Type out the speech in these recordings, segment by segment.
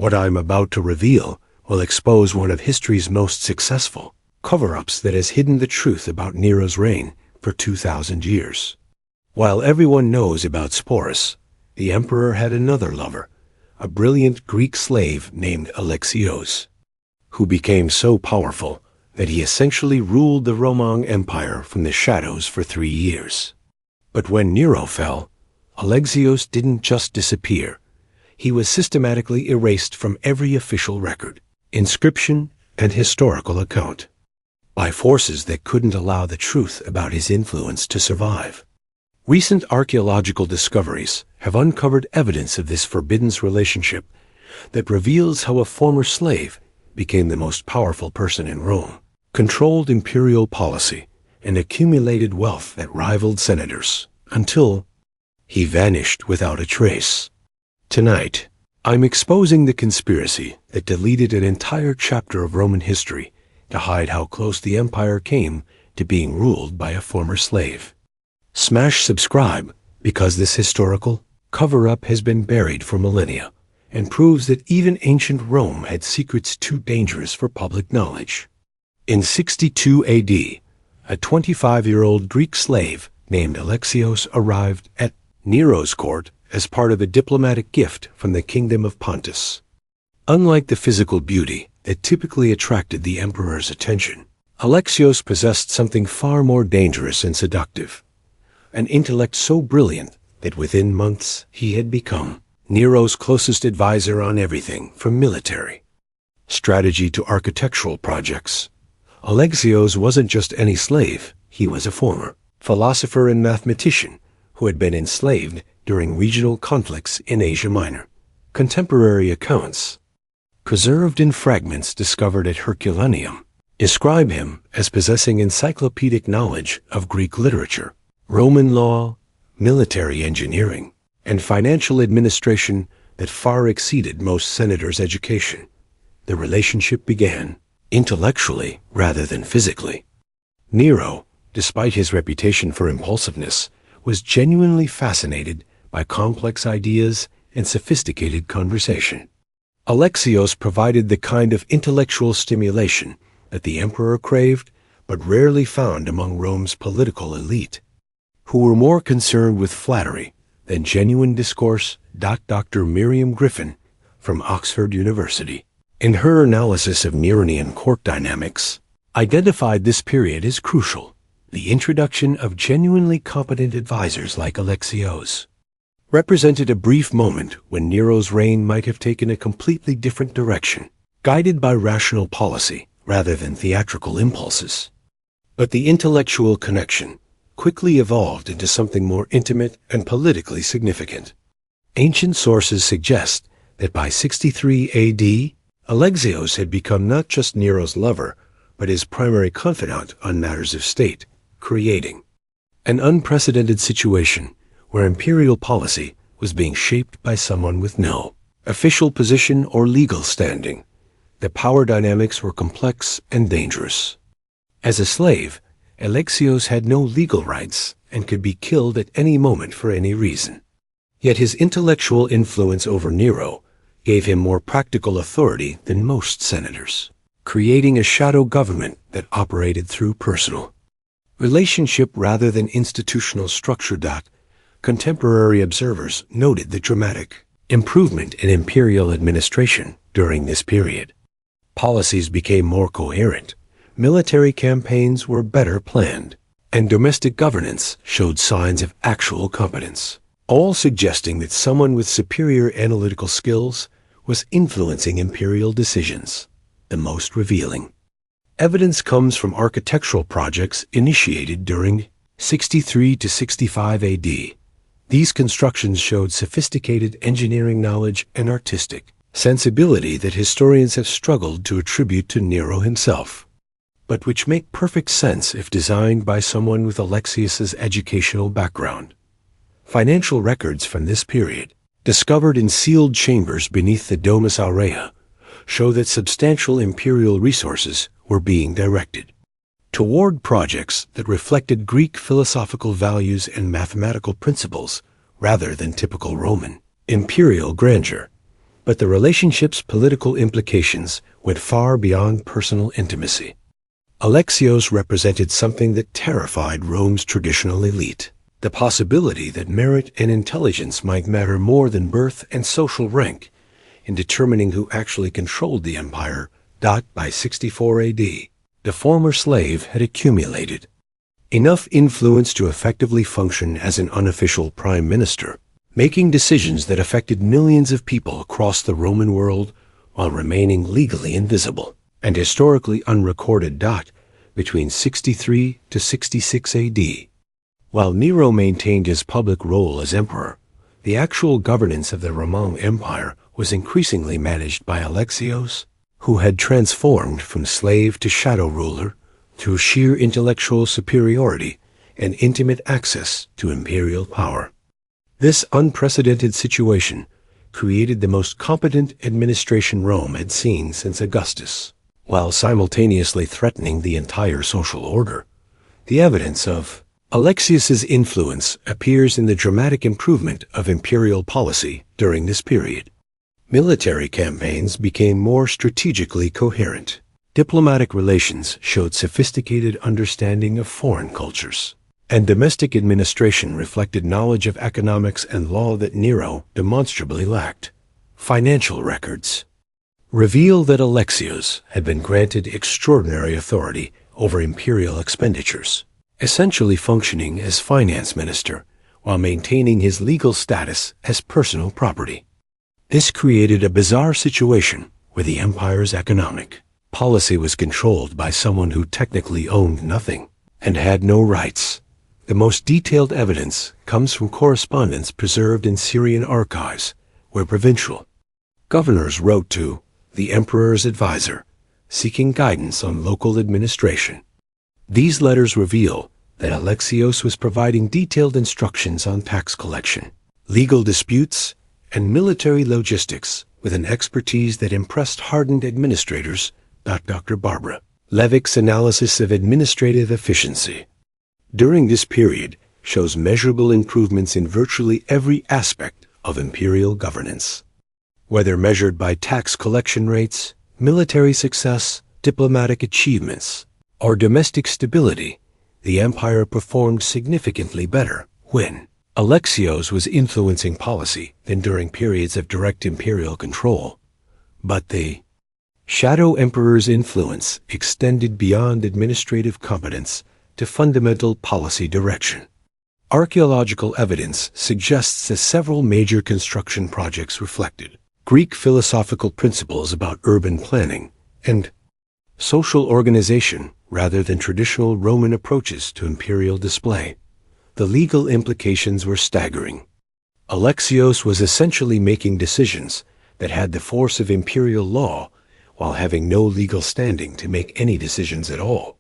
What I'm about to reveal will expose one of history's most successful cover-ups that has hidden the truth about Nero's reign for 2,000 years. While everyone knows about Sporus, the emperor had another lover, a brilliant Greek slave named Alexios, who became so powerful that he essentially ruled the Roman Empire from the shadows for 3 years. But when Nero fell, Alexios didn't just disappear. He was systematically erased from every official record, inscription, and historical account by forces that couldn't allow the truth about his influence to survive. Recent archaeological discoveries have uncovered evidence of this forbidden relationship that reveals how a former slave became the most powerful person in Rome, controlled imperial policy, and accumulated wealth that rivaled senators, until he vanished without a trace. Tonight, I'm exposing the conspiracy that deleted an entire chapter of Roman history to hide how close the empire came to being ruled by a former slave. Smash subscribe because this historical cover-up has been buried for millennia and proves that even ancient Rome had secrets too dangerous for public knowledge. In 62 AD, a 25-year-old Greek slave named Alexios arrived at Nero's court as part of a diplomatic gift from the Kingdom of Pontus. Unlike the physical beauty that typically attracted the emperor's attention, Alexios possessed something far more dangerous and seductive, an intellect so brilliant that within months he had become Nero's closest advisor on everything from military strategy to architectural projects. Alexios wasn't just any slave, he was a former philosopher and mathematician who had been enslaved during regional conflicts in Asia Minor. Contemporary accounts, preserved in fragments discovered at Herculaneum, describe him as possessing encyclopedic knowledge of Greek literature, Roman law, military engineering, and financial administration that far exceeded most senators' education. The relationship began intellectually rather than physically. Nero, despite his reputation for impulsiveness, was genuinely fascinated by complex ideas and sophisticated conversation. Alexios provided the kind of intellectual stimulation that the emperor craved but rarely found among Rome's political elite, who were more concerned with flattery than genuine discourse. Dr. Miriam Griffin from Oxford University, in her analysis of Neronian court dynamics, identified this period as crucial. The introduction of genuinely competent advisors like Alexios represented a brief moment when Nero's reign might have taken a completely different direction, guided by rational policy rather than theatrical impulses. But the intellectual connection quickly evolved into something more intimate and politically significant. Ancient sources suggest that by 63 AD, Alexios had become not just Nero's lover, but his primary confidant on matters of state, creating an unprecedented situation where imperial policy was being shaped by someone with no official position or legal standing. The power dynamics were complex and dangerous. As a slave, Alexios had no legal rights and could be killed at any moment for any reason. Yet his intellectual influence over Nero gave him more practical authority than most senators, creating a shadow government that operated through personal relationship rather than institutional structure. Contemporary observers noted the dramatic improvement in imperial administration during this period. Policies became more coherent, military campaigns were better planned, and domestic governance showed signs of actual competence, all suggesting that someone with superior analytical skills was influencing imperial decisions. The most revealing evidence comes from architectural projects initiated during 63 to 65 AD. These constructions showed sophisticated engineering knowledge and artistic sensibility that historians have struggled to attribute to Nero himself, but which make perfect sense if designed by someone with Alexios's educational background. Financial records from this period, discovered in sealed chambers beneath the Domus Aurea, show that substantial imperial resources were being directed toward projects that reflected Greek philosophical values and mathematical principles rather than typical Roman imperial grandeur. But the relationship's political implications went far beyond personal intimacy. Alexios represented something that terrified Rome's traditional elite. The possibility that merit and intelligence might matter more than birth and social rank in determining who actually controlled the empire. By 64 AD, the former slave had accumulated enough influence to effectively function as an unofficial prime minister, making decisions that affected millions of people across the Roman world while remaining legally invisible and historically unrecorded. Between 63 to 66 AD. While Nero maintained his public role as emperor, the actual governance of the Roman Empire was increasingly managed by Alexios, who had transformed from slave to shadow ruler through sheer intellectual superiority and intimate access to imperial power. This unprecedented situation created the most competent administration Rome had seen since Augustus, while simultaneously threatening the entire social order. The evidence of Alexius's influence appears in the dramatic improvement of imperial policy during this period. Military campaigns became more strategically coherent. Diplomatic relations showed sophisticated understanding of foreign cultures, and domestic administration reflected knowledge of economics and law that Nero demonstrably lacked. Financial records reveal that Alexios had been granted extraordinary authority over imperial expenditures, essentially functioning as finance minister while maintaining his legal status as personal property. This created a bizarre situation where the empire's economic policy was controlled by someone who technically owned nothing and had no rights. The most detailed evidence comes from correspondence preserved in Syrian archives, where provincial governors wrote to the emperor's advisor, seeking guidance on local administration. These letters reveal that Alexios was providing detailed instructions on tax collection, legal disputes, and military logistics with an expertise that impressed hardened administrators. Dr. Barbara Levick's analysis of administrative efficiency during this period shows measurable improvements in virtually every aspect of imperial governance. Whether measured by tax collection rates, military success, diplomatic achievements, or domestic stability, the empire performed significantly better when Alexios was influencing policy than during periods of direct imperial control. But the shadow emperor's influence extended beyond administrative competence to fundamental policy direction. Archaeological evidence suggests that several major construction projects reflected Greek philosophical principles about urban planning and social organization rather than traditional Roman approaches to imperial display. The legal implications were staggering. Alexios was essentially making decisions that had the force of imperial law while having no legal standing to make any decisions at all.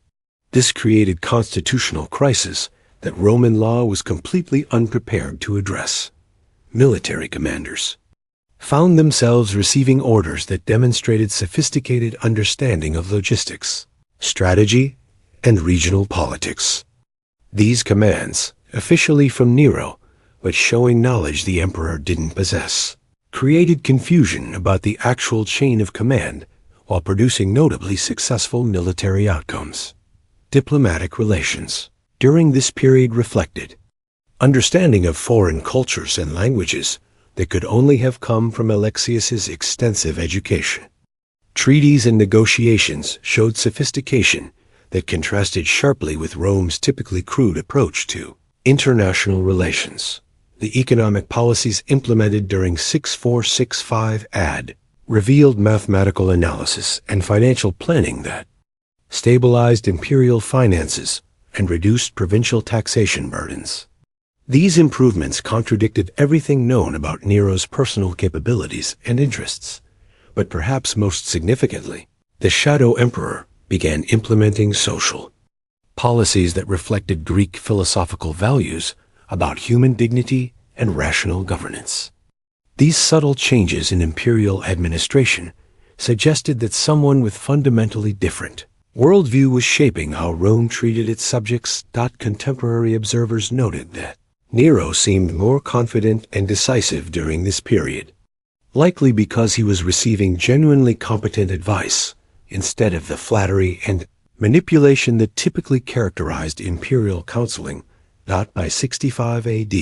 This created constitutional crisis that Roman law was completely unprepared to address. Military commanders found themselves receiving orders that demonstrated sophisticated understanding of logistics, strategy, and regional politics. These commands, officially from Nero, but showing knowledge the emperor didn't possess, created confusion about the actual chain of command while producing notably successful military outcomes. Diplomatic relations during this period reflected understanding of foreign cultures and languages that could only have come from Alexius's extensive education. Treaties and negotiations showed sophistication that contrasted sharply with Rome's typically crude approach to international relations. The economic policies implemented during 6465 AD revealed mathematical analysis and financial planning that stabilized imperial finances and reduced provincial taxation burdens. These improvements contradicted everything known about Nero's personal capabilities and interests, but perhaps most significantly, the shadow emperor began implementing social policies that reflected Greek philosophical values about human dignity and rational governance. These subtle changes in imperial administration suggested that someone with fundamentally different worldview was shaping how Rome treated its subjects. Contemporary observers noted that Nero seemed more confident and decisive during this period. likely because he was receiving genuinely competent advice instead of the flattery and manipulation that typically characterized imperial counseling. By 65 AD,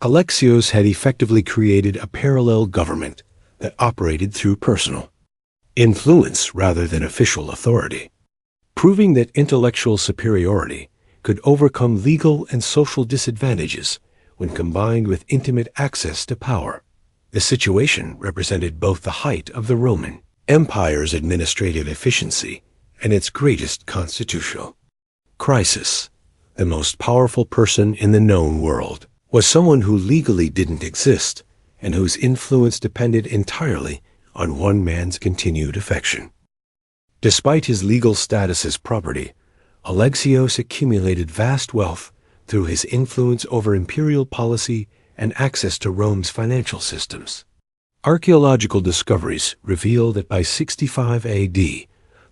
Alexios had effectively created a parallel government that operated through personal influence rather than official authority, proving that intellectual superiority could overcome legal and social disadvantages when combined with intimate access to power. The situation represented both the height of the Roman Empire's administrative efficiency and its greatest constitutional crisis. The most powerful person in the known world was someone who legally didn't exist and whose influence depended entirely on one man's continued affection. Despite his legal status as property, Alexios accumulated vast wealth through his influence over imperial policy and access to Rome's financial systems. Archaeological discoveries reveal that by 65 AD,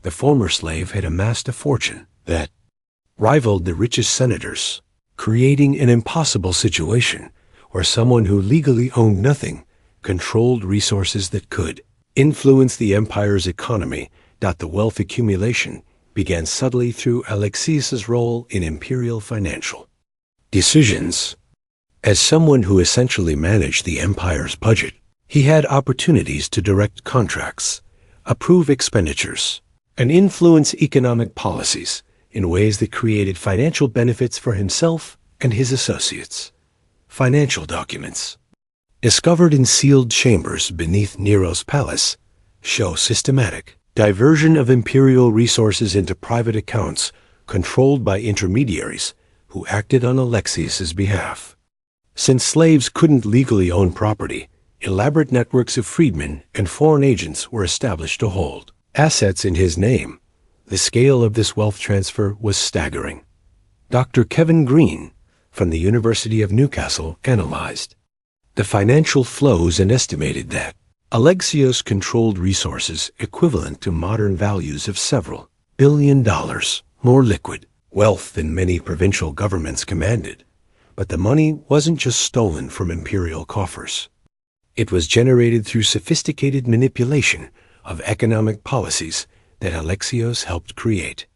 the former slave had amassed a fortune that rivaled the richest senators, creating an impossible situation where someone who legally owned nothing controlled resources that could influence the empire's economy. The wealth accumulation began subtly through Alexios's role in imperial financial decisions. As someone who essentially managed the empire's budget, he had opportunities to direct contracts, approve expenditures, and influence economic policies in ways that created financial benefits for himself and his associates. Financial documents discovered in sealed chambers beneath Nero's palace show systematic diversion of imperial resources into private accounts controlled by intermediaries who acted on Alexios's behalf. Since slaves couldn't legally own property, elaborate networks of freedmen and foreign agents were established to hold assets in his name. The scale of this wealth transfer was staggering. Dr. Kevin Green from the University of Newcastle analyzed the financial flows and estimated that Alexios controlled resources equivalent to modern values of several $billion, more liquid wealth than many provincial governments commanded. But the money wasn't just stolen from imperial coffers. It was generated through sophisticated manipulation of economic policies that Alexios helped create.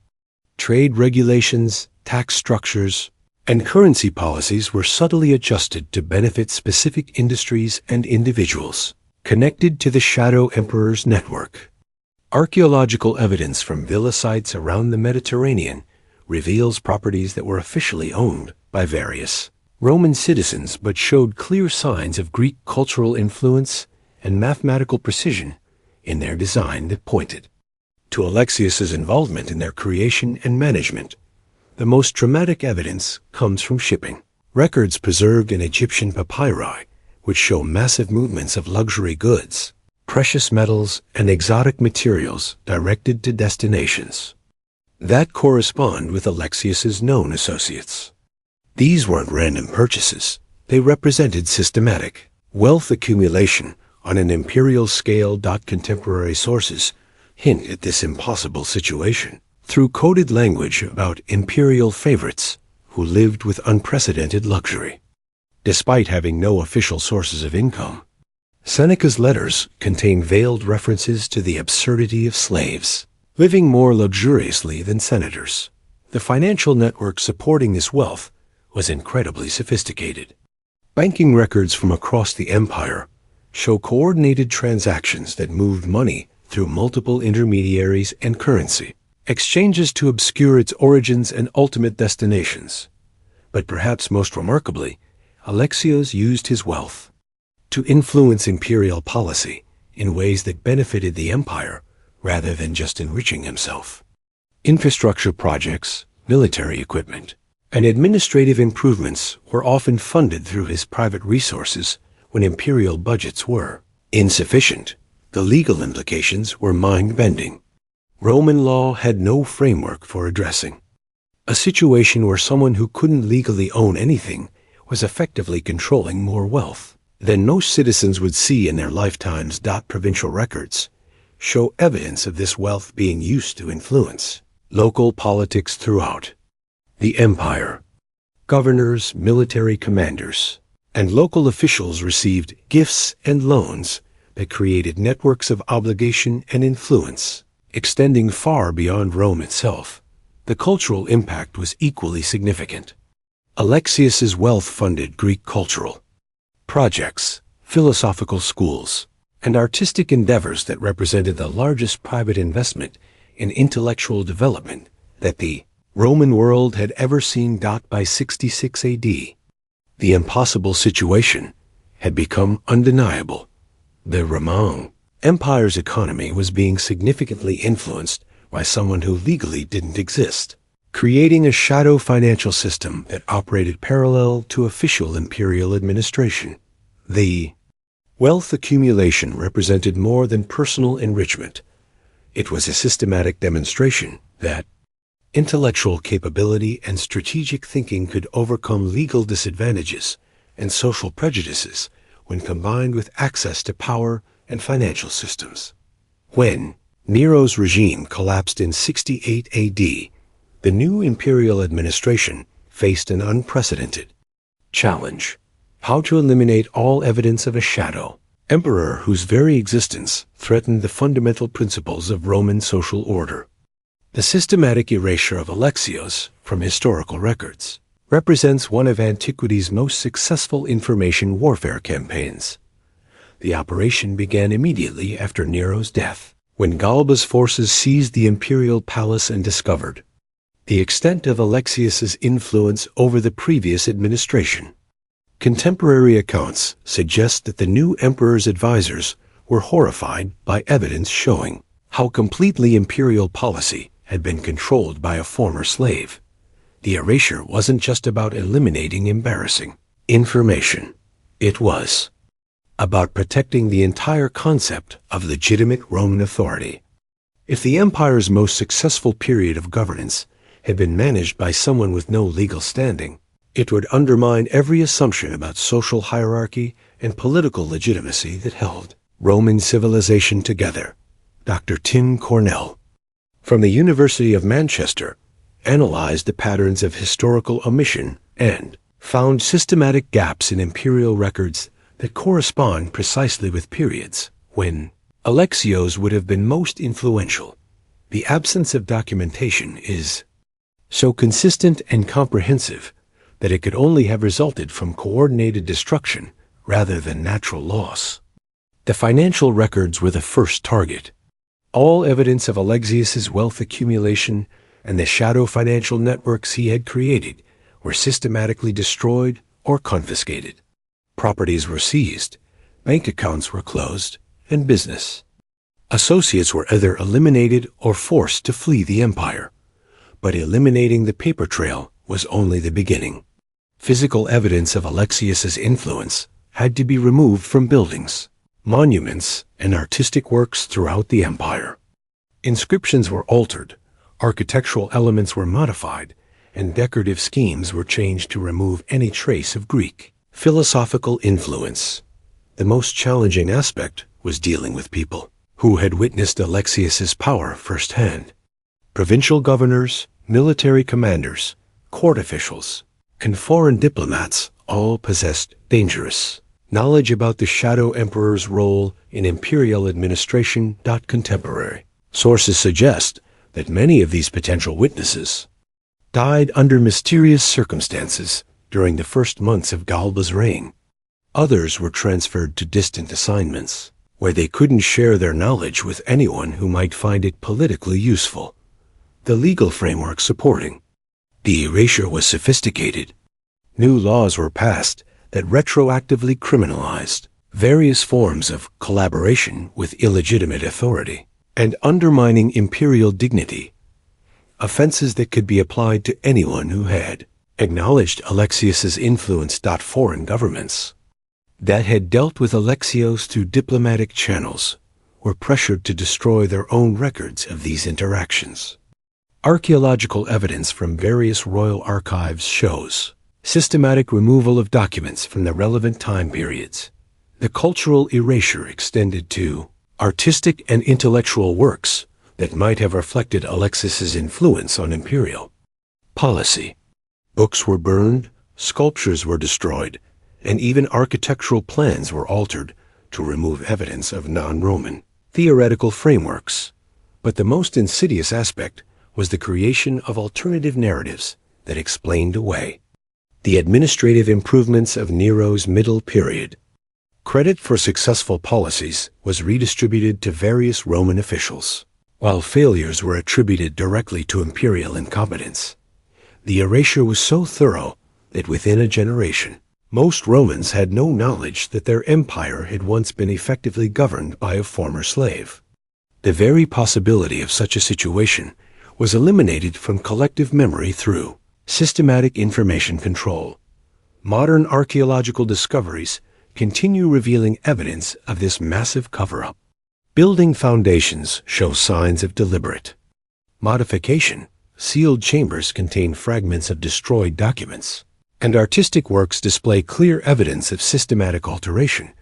Trade regulations, tax structures, and currency policies were subtly adjusted to benefit specific industries and individuals connected to the Shadow Emperor's network. Archaeological evidence from villa sites around the Mediterranean reveals properties that were officially owned by various Roman citizens but showed clear signs of Greek cultural influence and mathematical precision in their design that pointed to Alexios's involvement in their creation and management. The most dramatic evidence comes from shipping. Records preserved in Egyptian papyri, which show massive movements of luxury goods, precious metals, and exotic materials directed to destinations that correspond with Alexios's known associates. These weren't random purchases. They represented systematic wealth accumulation on an imperial scale. Contemporary sources hint at this impossible situation through coded language about imperial favorites who lived with unprecedented luxury, despite having no official sources of income. Seneca's letters contain veiled references to the absurdity of slaves living more luxuriously than senators. The financial network supporting this wealth was incredibly sophisticated. Banking records from across the empire show coordinated transactions that moved money through multiple intermediaries and currency exchanges to obscure its origins and ultimate destinations. But perhaps most remarkably, Alexios used his wealth to influence imperial policy in ways that benefited the empire rather than just enriching himself. Infrastructure projects, military equipment, and administrative improvements were often funded through his private resources when imperial budgets were insufficient. The legal implications were mind-bending. Roman law had no framework for addressing a situation where someone who couldn't legally own anything was effectively controlling more wealth than most citizens would see in their lifetimes. Provincial records show evidence of this wealth being used to influence local politics throughout the empire. Governors, military commanders, and local officials received gifts and loans that created networks of obligation and influence, extending far beyond Rome itself. The cultural impact was equally significant. Alexius's wealth funded Greek cultural projects, philosophical schools, and artistic endeavors that represented the largest private investment in intellectual development that the Roman world had ever seen. By 66 AD, the impossible situation had become undeniable. The Roman Empire's economy was being significantly influenced by someone who legally didn't exist, creating a shadow financial system that operated parallel to official imperial administration. The wealth accumulation represented more than personal enrichment. It was a systematic demonstration that intellectual capability and strategic thinking could overcome legal disadvantages and social prejudices when combined with access to power and financial systems. When Nero's regime collapsed in 68 AD, the new imperial administration faced an unprecedented challenge: how to eliminate all evidence of a shadow emperor whose very existence threatened the fundamental principles of Roman social order. The systematic erasure of Alexios from historical records represents one of antiquity's most successful information warfare campaigns. The operation began immediately after Nero's death, when Galba's forces seized the imperial palace and discovered the extent of Alexius's influence over the previous administration. Contemporary accounts suggest that the new emperor's advisors were horrified by evidence showing how completely imperial policy had been controlled by a former slave. The erasure wasn't just about eliminating embarrassing information. It was about protecting the entire concept of legitimate Roman authority. If the empire's most successful period of governance had been managed by someone with no legal standing, it would undermine every assumption about social hierarchy and political legitimacy that held Roman civilization together. Dr. Tim Cornell, from the University of Manchester, analyzed the patterns of historical omission and found systematic gaps in imperial records that correspond precisely with periods when Alexios would have been most influential. The absence of documentation is so consistent and comprehensive that it could only have resulted from coordinated destruction rather than natural loss. The financial records were the first target. All evidence of Alexius's wealth accumulation and the shadow financial networks he had created were systematically destroyed or confiscated. Properties were seized, bank accounts were closed, and business associates were either eliminated or forced to flee the empire. But eliminating the paper trail was only the beginning. Physical evidence of Alexius's influence had to be removed from buildings, monuments, and artistic works throughout the empire. Inscriptions were altered, architectural elements were modified, and decorative schemes were changed to remove any trace of Greek philosophical influence. The most challenging aspect was dealing with people who had witnessed Alexius's power firsthand. Provincial governors, military commanders, court officials, and foreign diplomats all possessed dangerous knowledge about the shadow emperor's role in imperial administration. Contemporary sources suggest that many of these potential witnesses died under mysterious circumstances during the first months of Galba's reign. Others were transferred to distant assignments, where they couldn't share their knowledge with anyone who might find it politically useful. The legal framework supporting the erasure was sophisticated. New laws were passed that retroactively criminalized various forms of collaboration with illegitimate authority and undermining imperial dignity, offenses that could be applied to anyone who had acknowledged Alexius's influence. Foreign governments that had dealt with Alexios through diplomatic channels were pressured to destroy their own records of these interactions. Archaeological evidence from various royal archives shows systematic removal of documents from the relevant time periods. The cultural erasure extended to artistic and intellectual works that might have reflected Alexius's influence on imperial policy. Books were burned, sculptures were destroyed, and even architectural plans were altered to remove evidence of non-Roman theoretical frameworks. But the most insidious aspect was the creation of alternative narratives that explained away the administrative improvements of Nero's middle period. Credit for successful policies was redistributed to various Roman officials, while failures were attributed directly to imperial incompetence. The erasure was so thorough that within a generation, most Romans had no knowledge that their empire had once been effectively governed by a former slave. The very possibility of such a situation was eliminated from collective memory through systematic information control. Modern archaeological discoveries continue revealing evidence of this massive cover-up. Building foundations show signs of deliberate modification. Sealed chambers contain fragments of destroyed documents, and artistic works display clear evidence of systematic alteration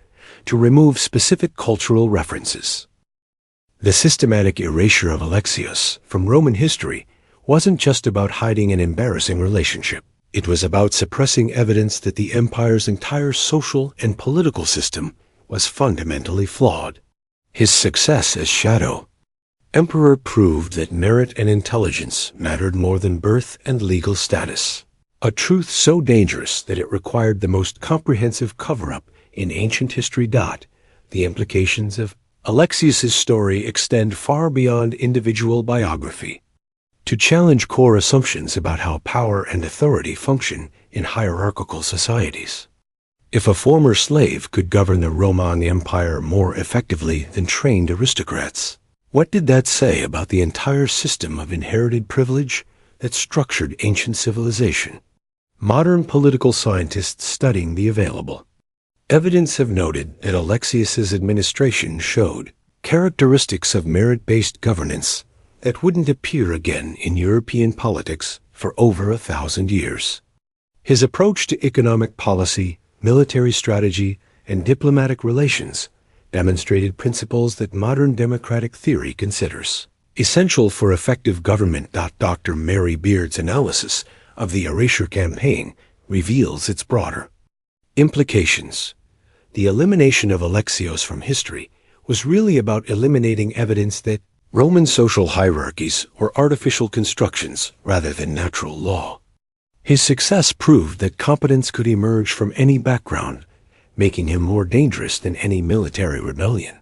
to remove specific cultural references. The systematic erasure of Alexios from Roman history wasn't just about hiding an embarrassing relationship. It was about suppressing evidence that the empire's entire social and political system was fundamentally flawed. His success as shadow emperor proved that merit and intelligence mattered more than birth and legal status, a truth so dangerous that it required the most comprehensive cover-up in ancient history. The implications of Alexius's story extend far beyond individual biography. To challenge core assumptions about how power and authority function in hierarchical societies. If a former slave could govern the Roman Empire more effectively than trained aristocrats, what did that say about the entire system of inherited privilege that structured ancient civilization? Modern political scientists studying the available evidence have noted that Alexius's administration showed characteristics of merit-based governance that wouldn't appear again in European politics for over 1,000 years. His approach to economic policy, military strategy, and diplomatic relations demonstrated principles that modern democratic theory considers essential for effective government. Dr. Mary Beard's analysis of the erasure campaign reveals its broader implications. The elimination of Alexios from history was really about eliminating evidence that Roman social hierarchies were artificial constructions rather than natural law. His success proved that competence could emerge from any background, making him more dangerous than any military rebellion.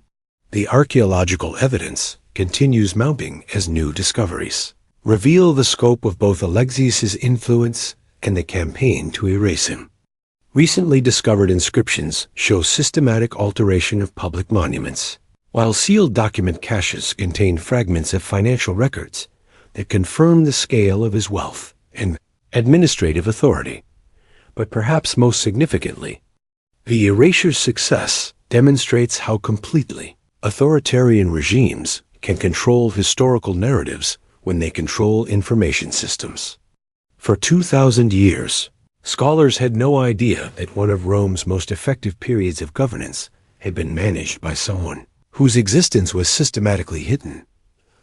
The archaeological evidence continues mounting as new discoveries reveal the scope of both Alexius's influence and the campaign to erase him. Recently discovered inscriptions show systematic alteration of public monuments, while sealed document caches contain fragments of financial records that confirm the scale of his wealth and administrative authority. But perhaps most significantly, the erasure's success demonstrates how completely authoritarian regimes can control historical narratives when they control information systems. For 2,000 years, scholars had no idea that one of Rome's most effective periods of governance had been managed by someone whose existence was systematically hidden.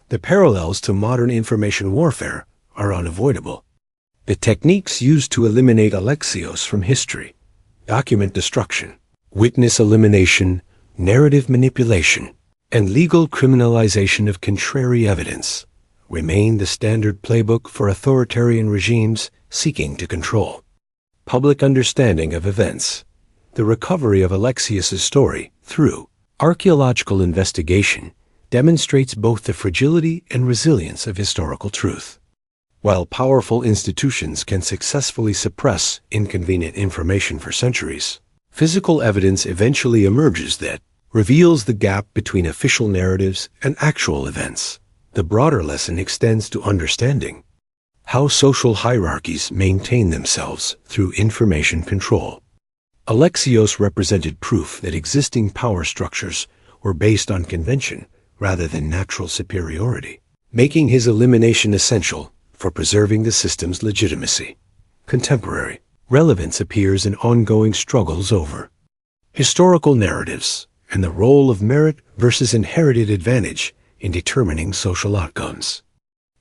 The parallels to modern information warfare are unavoidable. The techniques used to eliminate Alexios from history, document destruction, witness elimination, narrative manipulation, and legal criminalization of contrary evidence, remain the standard playbook for authoritarian regimes seeking to control public understanding of events. The recovery of Alexius's story through archaeological investigation demonstrates both the fragility and resilience of historical truth. While powerful institutions can successfully suppress inconvenient information for centuries, physical evidence eventually emerges that reveals the gap between official narratives and actual events. The broader lesson extends to understanding how social hierarchies maintain themselves through information control. Alexios represented proof that existing power structures were based on convention rather than natural superiority, making his elimination essential for preserving the system's legitimacy. Contemporary relevance appears in ongoing struggles over historical narratives and the role of merit versus inherited advantage in determining social outcomes.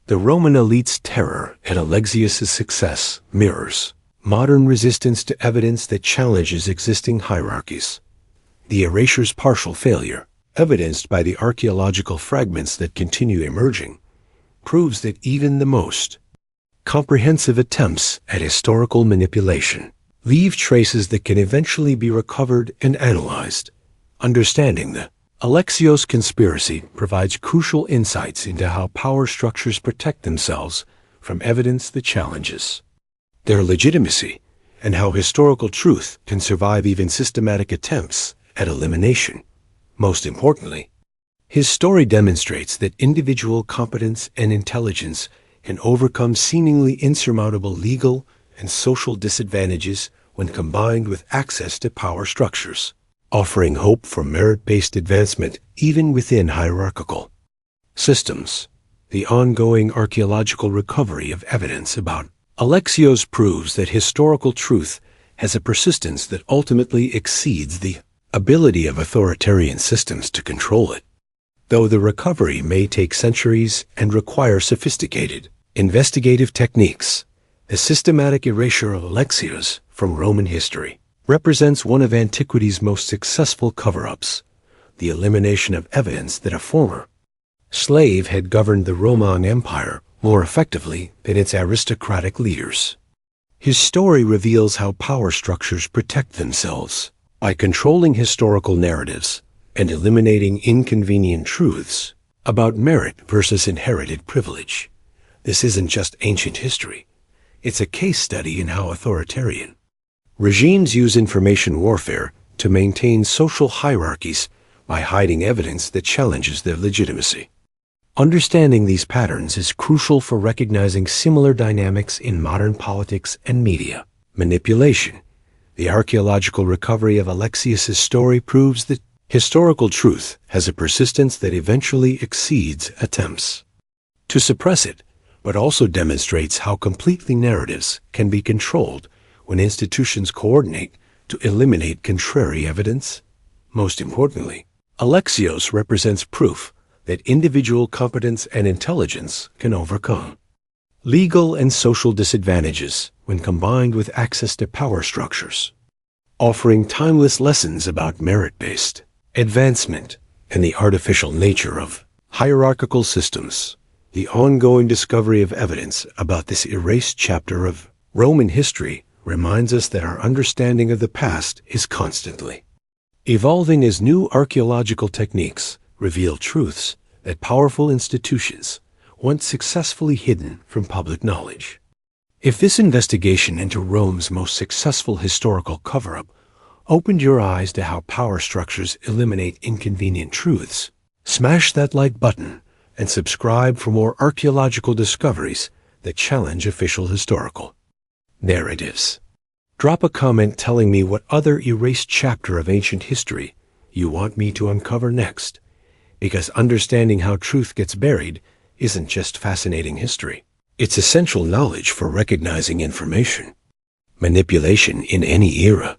The Roman elite's terror at Alexius's success mirrors modern resistance to evidence that challenges existing hierarchies. The erasure's partial failure, evidenced by the archaeological fragments that continue emerging, proves that even the most comprehensive attempts at historical manipulation leave traces that can eventually be recovered and analyzed. Understanding the Alexios conspiracy provides crucial insights into how power structures protect themselves from evidence that challenges their legitimacy, and how historical truth can survive even systematic attempts at elimination. Most importantly, his story demonstrates that individual competence and intelligence can overcome seemingly insurmountable legal and social disadvantages when combined with access to power structures, offering hope for merit-based advancement even within hierarchical systems. The ongoing archaeological recovery of evidence about Alexios proves that historical truth has a persistence that ultimately exceeds the ability of authoritarian systems to control it. Though the recovery may take centuries and require sophisticated investigative techniques, the systematic erasure of Alexios from Roman history represents one of antiquity's most successful cover-ups, the elimination of evidence that a former slave had governed the Roman Empire more effectively than its aristocratic leaders. His story reveals how power structures protect themselves by controlling historical narratives and eliminating inconvenient truths about merit versus inherited privilege. This isn't just ancient history. It's a case study in how authoritarian regimes use information warfare to maintain social hierarchies by hiding evidence that challenges their legitimacy. Understanding these patterns is crucial for recognizing similar dynamics in modern politics and media manipulation. The archaeological recovery of Alexios' story proves that historical truth has a persistence that eventually exceeds attempts to suppress it, but also demonstrates how completely narratives can be controlled when institutions coordinate to eliminate contrary evidence. Most importantly, Alexios represents proof that individual competence and intelligence can overcome legal and social disadvantages when combined with access to power structures, offering timeless lessons about merit-based advancement and the artificial nature of hierarchical systems. The ongoing discovery of evidence about this erased chapter of Roman history reminds us that our understanding of the past is constantly evolving as new archaeological techniques reveal truths that powerful institutions once successfully hidden from public knowledge. If this investigation into Rome's most successful historical cover-up opened your eyes to how power structures eliminate inconvenient truths, smash that like button and subscribe for more archaeological discoveries that challenge official historical narratives. Drop a comment telling me what other erased chapter of ancient history you want me to uncover next, because understanding how truth gets buried isn't just fascinating history. It's essential knowledge for recognizing information manipulation in any era.